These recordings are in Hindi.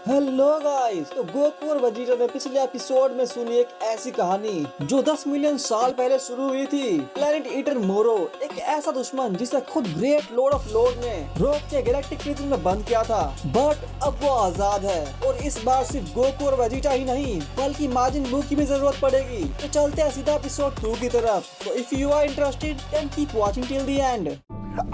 हेलो गाइस, तो गोकू और वेजिटा ने पिछले एपिसोड में सुनी एक ऐसी कहानी जो 10 मिलियन साल पहले शुरू हुई थी। प्लेनेट ईटर मोरो एक ऐसा दुश्मन जिसे खुद ग्रेट लॉर्ड ऑफ लॉर्ड ने रोक के गैलेक्टिक प्रिजन में बंद किया था, बट अब वो आजाद है और इस बार सिर्फ गोकू और वेजिटा ही नहीं बल्कि माजिन बू की भी जरूरत पड़ेगी। तो चलते हैं सीधा एपिसोड 2 की तरफ। तो if you are interested then keep watching till the end.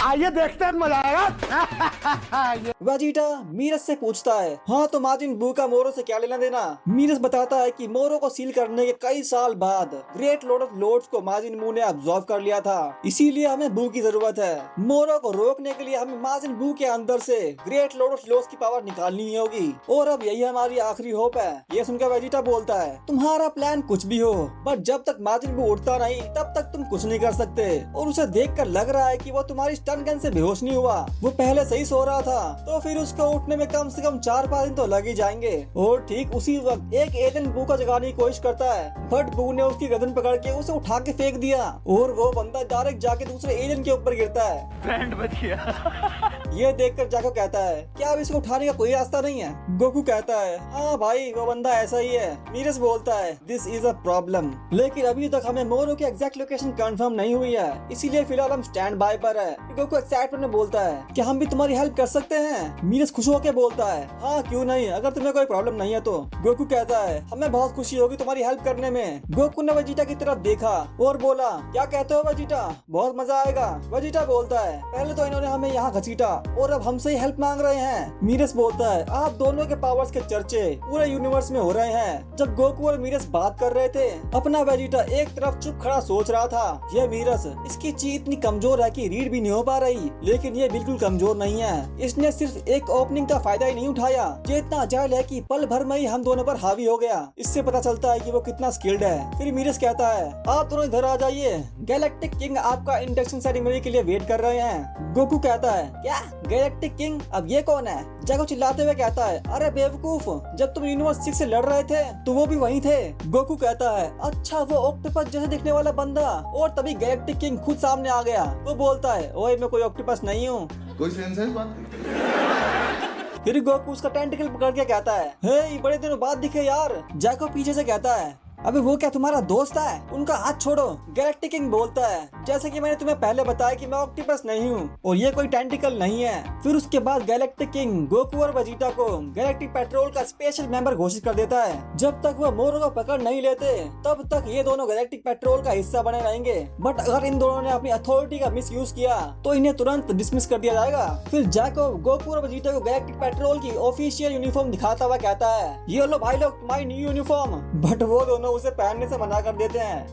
आइए देखते हैं, मजा आएगा। वेजिटा मीरस से पूछता है, हाँ तो माजिन बू का मोरो से क्या लेना देना। मीरस बताता है कि मोरो को सील करने के कई साल बाद ग्रेट लॉर्ड ऑफ लॉर्ड्स को माजिन बू ने अब्सॉर्ब कर लिया था, इसीलिए हमें बू की जरूरत है। मोरो को रोकने के लिए हमें माजिन बू के अंदर से ग्रेट लॉर्ड ऑफ लॉर्ड्स की पावर निकालनी होगी और अब यही हमारी आखिरी होप है। ये सुनकर वेजिटा बोलता है, तुम्हारा प्लान कुछ भी हो बट जब तक माजिन बू उठता नहीं तब तक तुम कुछ नहीं कर सकते। और उसे देखकर लग रहा है कि वो तुम्हारी स्टन गन से बेहोश नहीं हुआ, वो पहले से ही सो रहा था, तो फिर उसको उठने में कम से कम 4-5 दिन तो लग ही जाएंगे। और ठीक उसी वक्त एक एलियन बू को जगाने की कोशिश करता है, बट बू ने उसकी गर्दन पकड़ के उसे उठा के फेंक दिया और वो बंदा डायरेक्ट जाके दूसरे एलियन के ऊपर गिरता है। बैंड बज गया। ये देखकर जाको कहता है, क्या अब इसको उठाने का कोई रास्ता नहीं है? गोकू कहता है, हाँ भाई वो बंदा ऐसा ही है। मीरस बोलता है, दिस इज अ प्रॉब्लम, लेकिन अभी तक हमें मोरो की एग्जैक्ट लोकेशन कंफर्म नहीं हुई है, इसीलिए फिलहाल हम स्टैंड बाय पर है। गोकू एक्साइटमेंट में बोलता है, क्या हम भी तुम्हारी हेल्प कर सकते हैं? मीरस खुश होकर बोलता है, हाँ क्यों नहीं, अगर तुम्हें कोई प्रॉब्लम नहीं है तो। गोकू कहता है, हमें बहुत खुशी होगी तुम्हारी हेल्प करने में। गोकू ने वेजिटा की तरफ देखा और बोला, क्या कहते हो वेजिटा, बहुत मजा आएगा। वेजिटा बोलता है, पहले तो इन्होंने हमें यहाँ घसीटा और अब हमसे ही हेल्प मांग रहे हैं। मीरस बोलता है, आप दोनों के पावर्स के चर्चे पूरे यूनिवर्स में हो रहे हैं। जब गोकू और मीरस बात कर रहे थे, अपना वेजिटा एक तरफ चुप खड़ा सोच रहा था, ये मीरस इसकी चीज इतनी कमजोर है कि रीड भी नहीं हो पा रही, लेकिन ये बिल्कुल कमजोर नहीं है। इसने सिर्फ एक ओपनिंग का फायदा ही नहीं उठाया, ये इतना अजाइल है कि पल भर में ही हम दोनों पर हावी हो गया। इससे पता चलता है कि वो कितना स्किल्ड है। फिर मीरस कहता है, आप दोनों इधर आ जाइए, गैलेक्टिक किंग आपका इंडक्शन सेरेमनी के लिए वेट कर रहे हैं। गोकू कहता है, क्या गैलेक्टिक किंग, अब ये कौन है? जाको चिल्लाते हुए कहता है, अरे बेवकूफ, जब तुम यूनिवर्स 6 से लड़ रहे थे तो वो भी वहीं थे। गोकू कहता है, अच्छा वो ऑक्टोपस जैसे दिखने वाला बंदा। और तभी गैलेक्टिक किंग खुद सामने आ गया। वो बोलता है, ओए मैं कोई ऑक्टोपस नहीं हूँ। कोई सेंस है इस बात की? फिर गोकू उसका टेंटिकल पकड़ के कहता है, हे बड़े दिनों बाद दिखे यार। जाको पीछे से कहता है, अबे वो क्या तुम्हारा दोस्त है? उनका हाथ छोड़ो। गैलेक्टिक किंग बोलता है, जैसे कि मैंने तुम्हें पहले बताया कि मैं ऑक्टोपस नहीं हूँ और ये कोई टेंटिकल नहीं है। फिर उसके बाद गैलेक्टिक किंग गोकू और वेजिटा को गैलेक्टिक पेट्रोल का स्पेशल मेंबर घोषित कर देता है। जब तक वो मोरो को पकड़ नहीं लेते तब तक ये दोनों गैलेक्टिक पेट्रोल का हिस्सा बने रहेंगे, बट अगर इन दोनों ने अपनी अथॉरिटी का मिस यूज किया तो इन्हें तुरंत डिसमिस कर दिया जाएगा। फिर जाको गोकू और वेजिटा को गैलेक्टिक पेट्रोल की ऑफिशियल यूनिफॉर्म दिखाता हुआ कहता है, ये लो भाई लोग तुम्हारी न्यू यूनिफॉर्म, बट वो दोनों उसे पहनने से मना कर देते हैं।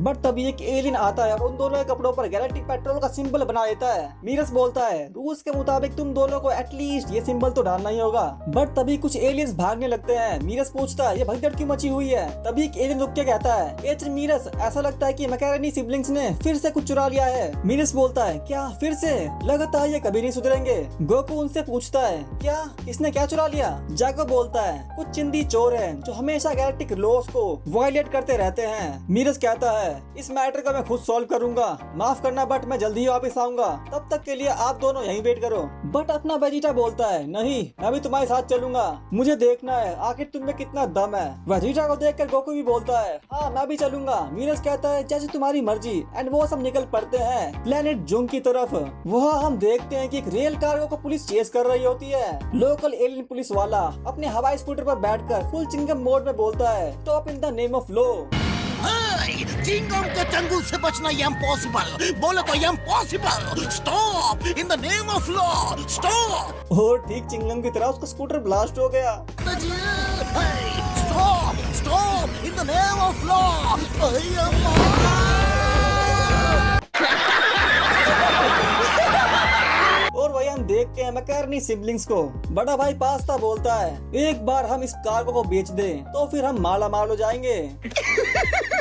बट तभी एक एलियन आता है और उन दोनों के कपड़ों पर गैलेक्टिक पेट्रोल का सिंबल बना देता है। मीरस बोलता है, रूल्स के मुताबिक तुम दोनों को एटलीस्ट ये सिंबल तो डालना ही होगा। बट तभी कुछ एलियंस भागने लगते हैं। मीरस पूछता है, ये भगदड़ क्यों मची हुई है? तभी एक एलियन रुक के कहता है, एच मीरस, ऐसा लगता है कि मैकेरेनी सिबलिंग्स ने फिर से कुछ चुरा लिया है। मीरस बोलता है, क्या फिर से? लगता है ये कभी नहीं सुधरेंगे। गोकू उनसे पूछता है, क्या किसने क्या चुरा लिया? जाको बोलता है, कुछ चिंदी चोर है जो हमेशा गैलेक्टिक लॉस को वायलेट करते रहते हैं। मीरस कहता है, इस मैटर का मैं खुद सॉल्व करूंगा, माफ करना बट मैं जल्दी ही वापस आऊंगा, तब तक के लिए आप दोनों यहीं वेट करो। बट अपना वेजिटा बोलता है, नहीं मैं भी तुम्हारे साथ चलूंगा, मुझे देखना है आखिर तुम में कितना दम है। वेजिटा को देखकर गोकू भी बोलता है, हाँ मैं भी चलूंगा। मीरस कहता है, जैसे तुम्हारी मर्जी। एंड वो सब निकल पड़ते हैं प्लेनेट जुंग की तरफ। वहाँ हम देखते हैं कि एक रेल कार्गो को पुलिस चेस कर रही होती है। लोकल एलियन पुलिस वाला अपने हवाई स्कूटर पर बैठकर फुल चिंगम मोड में बोलता है, stop in the name of law. Chingam के चंगुल से बचना इम्पॉसिबल, बोले तो impossible. Stop in the name of law, stop. और ठीक चिंगम की तरह उसका स्कूटर ब्लास्ट हो गया। Stop stop in the name of law. और वही हम देखते हैं मैकेरेनी सिबलिंग्स को। बड़ा भाई पास्ता बोलता है, एक बार हम इस कार्गो को बेच दें तो फिर हम माला माल हो जाएंगे।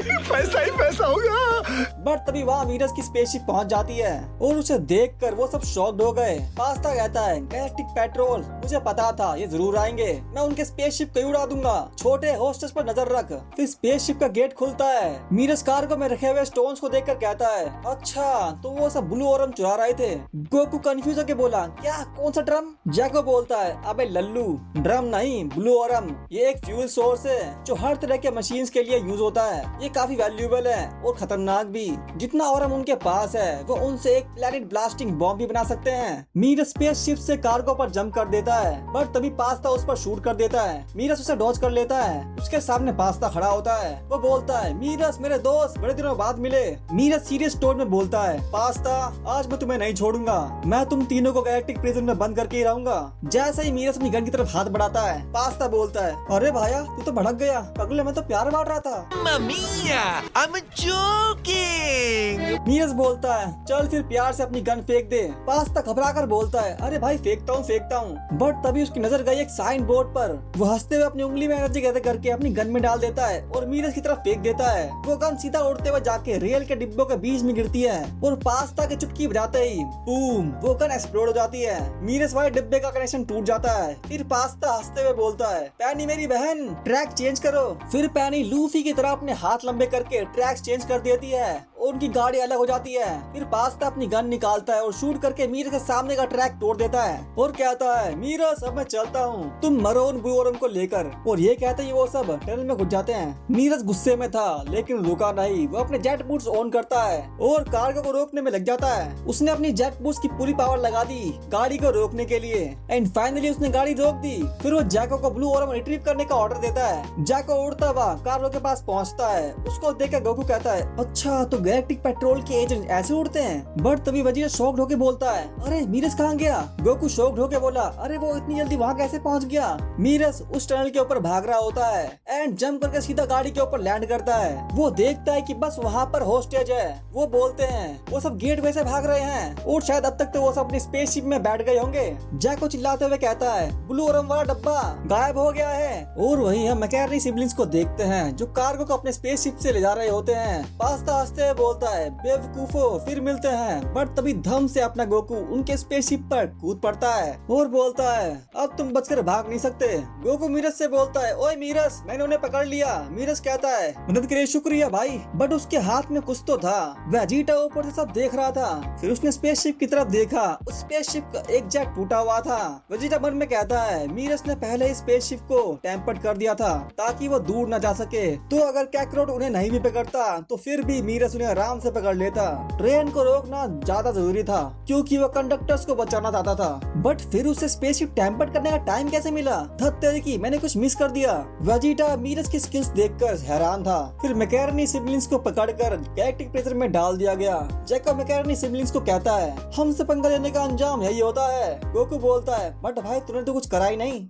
पैसा ही पैसा होगा। बट तभी वहाँ मीरस की स्पेसशिप पहुंच जाती है और उसे देखकर वो सब शॉक्ड हो गए। पास्ता कहता है गैलेक्टिक पेट्रोल, मुझे पता था ये जरूर आएंगे, मैं उनके स्पेसशिप को उड़ा दूंगा, छोटे होस्टेस पर नजर रख। फिर स्पेसशिप का गेट खुलता है। मीरस कार्गो में रखे हुए स्टोन्स को देखकर कहता है अच्छा तो वो सब ब्लू ओरम चुरा रहे थे। गोकू कंफ्यूज होकर बोला क्या, कौन सा ड्रम? जैको बोलता है अबे लल्लू, ड्रम नहीं ब्लू ओरम, ये एक फ्यूल सोर्स है जो हर तरह के मशीन्स के लिए यूज होता है। ये काफी वैल्यूएबल है और खतरनाक भी। जितना ओरम उनके पास है वो उनसे एक प्लैनेट ब्लास्टिंग बॉम्ब भी बना सकते हैं। मीरस स्पेसशिप से कार्गो पर जंप कर देता है बट तभी पास्ता उस पर शूट कर देता है। मीरस उसे डॉज कर लेता है। उसके सामने पास्ता खड़ा होता है। वो बोलता है मीरस मेरे दोस्त, बड़े दिनों बाद मिले। मीरस सीरियस टोन में बोलता है पास्ता आज मैं तुम्हें नहीं छोड़ूंगा, मैं तुम तीनों को गैलेक्टिक प्रिजन में बंद करके ही रहूंगा। जैसे ही मीरस अपनी गन की तरफ हाथ बढ़ाता है पास्ता बोलता है अरे भाया तू तो भड़क गया, अगले मैं तो प्यार बांट रहा था। Mia, I'm joking. मीरस बोलता है चल फिर प्यार से अपनी गन फेंक दे। पास्ता घबरा कर बोलता है अरे भाई फेंकता हूँ। बट तभी उसकी नजर गई एक साइन बोर्ड पर। वो हंसते हुए अपनी उंगली में एनर्जी गैदर करके अपनी गन में डाल देता है और मीरस की तरफ फेंक देता है। वो गन सीधा उड़ते हुए जाके रेल के डिब्बों के बीच में गिरती है और पास्ता की चुटकी बजाते ही बूम वो गन एक्सप्लोड हो जाती है। मीरस वाले डिब्बे का कनेक्शन टूट जाता है। फिर पास्ता हंसते हुए बोलता है पैनी मेरी बहन ट्रैक चेंज करो। फिर पैनी लूफी की तरह अपने हाथ लंबे करके ट्रैक्स चेंज कर देती है और उनकी गाड़ी अलग हो जाती है। फिर पास्ता अपनी गन निकालता है और शूट करके मीरस के सामने का ट्रैक तोड़ देता है और कहता है मीरस अब मैं चलता हूँ, तुम मरो उन ब्लू ओरम को लेकर। और ये कहते ही वो सब टनल में घुस जाते हैं। मीरस गुस्से में था लेकिन रुका नहीं। वो अपने जेट बूट्स ऑन करता है और कार्गो को रोकने में लग जाता है। उसने अपनी जेट बूट्स की पूरी पावर लगा दी गाड़ी को रोकने के लिए एंड फाइनली उसने गाड़ी रोक दी। फिर वो जैको को ब्लू ओरम रिट्रीव करने का ऑर्डर देता है। जैको उड़ता हुआ कार्गो के पास पहुंचता है। उसको देखकर गोकू कहता है अच्छा तो गैलेक्टिक पेट्रोल के एजेंट ऐसे उड़ते हैं। बट तभी वजीर शॉक्ड होके बोलता है अरे मीरस कहाँ गया? गोकू शॉक्ड होके बोला अरे वो इतनी जल्दी वहाँ कैसे पहुँच गया? मीरस उस टनल के ऊपर भाग रहा होता है एंड जंप करके सीधा गाड़ी के ऊपर लैंड करता है। वो देखता है कि बस वहाँ पर होस्टेज है। वो बोलते हैं वो सब गेट वे से भाग रहे हैं और शायद अब तक तो वो सब अपनी स्पेसशिप में बैठ गए होंगे। जैको चिल्लाते हुए कहता है ब्लू ओरम वाला डब्बा गायब हो गया है। और वहीं हम मैकेर्नी सिबलिंग्स को देखते हैं जो कार्गो को अपने स्पेसशिप से ले जा रहे होते हैं। पास्ता हंसते हुए बोलता है बेवकूफो फिर मिलते हैं। बट तभी धम से अपना गोकू उनके स्पेसशिप पर कूद पड़ता है और बोलता है अब तुम बचकर भाग नहीं सकते। गोकू मीरस से बोलता है ओए मीरस मैंने उन्हें पकड़ लिया। मीरस कहता है मदद के लिए शुक्रिया भाई। बट उसके हाथ में कुछ तो था। वेजिटा ऊपर से सब देख रहा था। फिर उसने स्पेसशिप की तरफ देखा। उस स्पेसशिप का एक जेट टूटा हुआ था। वेजिटा मन में कहता है मीरस ने पहले ही स्पेसशिप को टेम्पर्ड कर दिया था ताकि वो दूर न जा सके। तो अगर कैकरोट उन्हें नहीं भी पकड़ता तो फिर भी मीरस उन्हें आराम से पकड़ लेता। ट्रेन को रोकना ज्यादा जरूरी था क्योंकि वो कंडक्टर्स को बचाना चाहता था। बट फिर उसे स्पेसशिप टेम्पर्ड करने का टाइम कैसे मिला? धत्तेरी की मैंने कुछ मिस कर दिया। वेजिटा मीरस की स्किल्स देखकर हैरान था। फिर मैकेर्नी सिबलिंग्स को पकड़कर गैलेक्टिक प्रिजन में डाल दिया गया। जैको मैकेर्नी सिबलिंग्स को कहता है हमसे पंगा लेने का अंजाम यही होता है। गोकू बोलता है बट भाई तूने तो कुछ करा ही नहीं।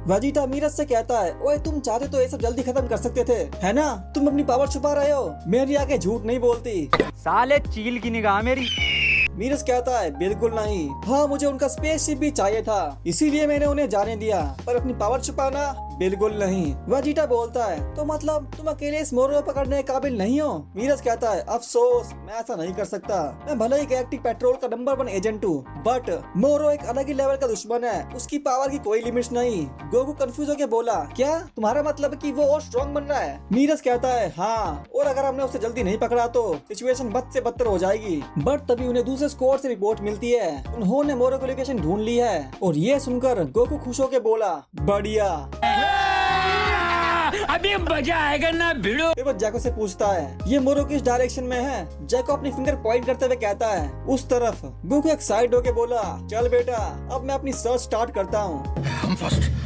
वेजिटा मीरस से कहता है ओए तुम चाहते तो ये सब जल्दी खत्म कर सकते थे है ना? तुम अपनी पावर छुपा रहे हो, मेरी आगे झूठ नहीं बोलती। साले चील की निगाह मेरी। मीरस कहता है बिल्कुल नहीं, हाँ मुझे उनका स्पेसशिप भी चाहिए था इसीलिए मैंने उन्हें जाने दिया, पर अपनी पावर छुपाना बिल्कुल नहीं। वेजिटा बोलता है तो मतलब तुम अकेले इस मोरो को पकड़ने के काबिल नहीं हो? मीरस कहता है अफसोस मैं ऐसा नहीं कर सकता। मैं भले ही गैलेक्टिक पेट्रोल का नंबर 1 एजेंट हूँ बट मोरो एक अलग ही लेवल का दुश्मन है, उसकी पावर की कोई लिमिट्स नहीं। गोकू कंफ्यूज होकर बोला क्या तुम्हारा मतलब कि वो और स्ट्रॉन्ग बन रहा है? मीरस कहता है हाँ, और अगर हमने उसे जल्दी नहीं पकड़ा तो सिचुएशन बद से बदतर हो जाएगी। बट तभी उन्हें दूसरे स्क्वाड से रिपोर्ट मिलती है। उन्होंने मोरो की लोकेशन ढूंढ ली है और ये सुनकर गोकू खुश होकर बोला बढ़िया अभी मजा आएगा ना भिड़ो। फिर वो जैको से पूछता है ये मोरो किस डायरेक्शन में है? जैको अपनी फिंगर पॉइंट करते हुए कहता है उस तरफ। गोकू एक्साइटेड होके बोला चल बेटा अब मैं अपनी सर्च स्टार्ट करता हूँ। हम फर्स्ट।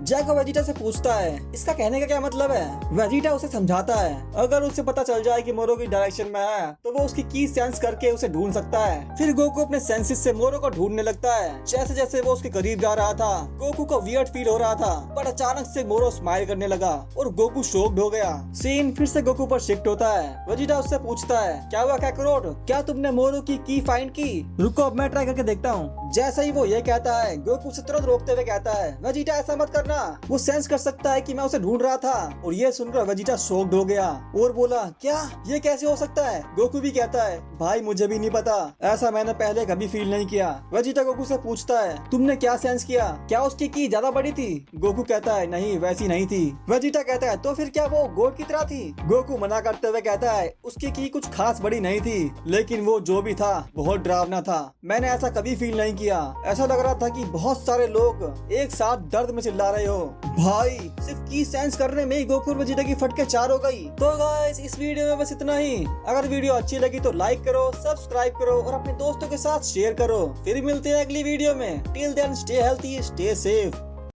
जैको वेजिटा से पूछता है इसका कहने का क्या मतलब है? वेजिटा उसे समझाता है अगर उसे पता चल जाए कि मोरो की डायरेक्शन में है तो वो उसकी की सेंस करके उसे ढूंढ सकता है। फिर गोकू अपने सेंसेस से मोरो को ढूंढने लगता है। जैसे जैसे वो उसके करीब जा रहा था गोकू को वियर्ड फील हो रहा था। पर अचानक अचानक से मोरो स्माइल करने लगा और गोकू शॉक्ड हो गया। सीन फिर से गोकू पर शिफ्ट होता है। वेजिटा उससे पूछता है, क्या हुआ काकरोट, क्या तुमने मोरो की फाइंड की? रुको अब मैं ट्राई करके देखता हूँ। जैसा ही वो ये कहता है, गोकू उसे तुरंत रोकते हुए कहता है, वेजिटा ऐसा मत करना, वो सेंस कर सकता है कि मैं उसे ढूंढ रहा था। और ये सुनकर वेजिटा शॉक्ड हो गया और बोला, क्या ये कैसे हो सकता है? गोकू भी कहता है, भाई मुझे भी नहीं पता, ऐसा मैंने पहले कभी फील नहीं किया। वेजिटा गोकू से पूछता है, तुमने क्या सेंस किया, क्या उसकी की ज्यादा बड़ी थी? गोकू कहता है, नहीं वैसी नहीं थी। वेजिटा कहता है, तो फिर क्या वो गोड की तरह थी? गोकू मना करते हुए कहता है, उसकी की कुछ खास बड़ी नहीं थी, लेकिन वो जो भी था बहुत डरावना था। मैंने ऐसा कभी फील नहीं किया, ऐसा लग रहा था कि बहुत सारे लोग एक साथ दर्द में चिल्ला रहे हो। भाई सिर्फ की सेंस करने में ही गोकू और वेजिटा की फटके 4 हो गई। तो गाइस इस वीडियो में बस इतना ही। अगर वीडियो अच्छी लगी तो लाइक करो, सब्सक्राइब करो और अपने दोस्तों के साथ शेयर करो। फिर मिलते हैं अगली वीडियो में। Till then stay healthy, stay safe.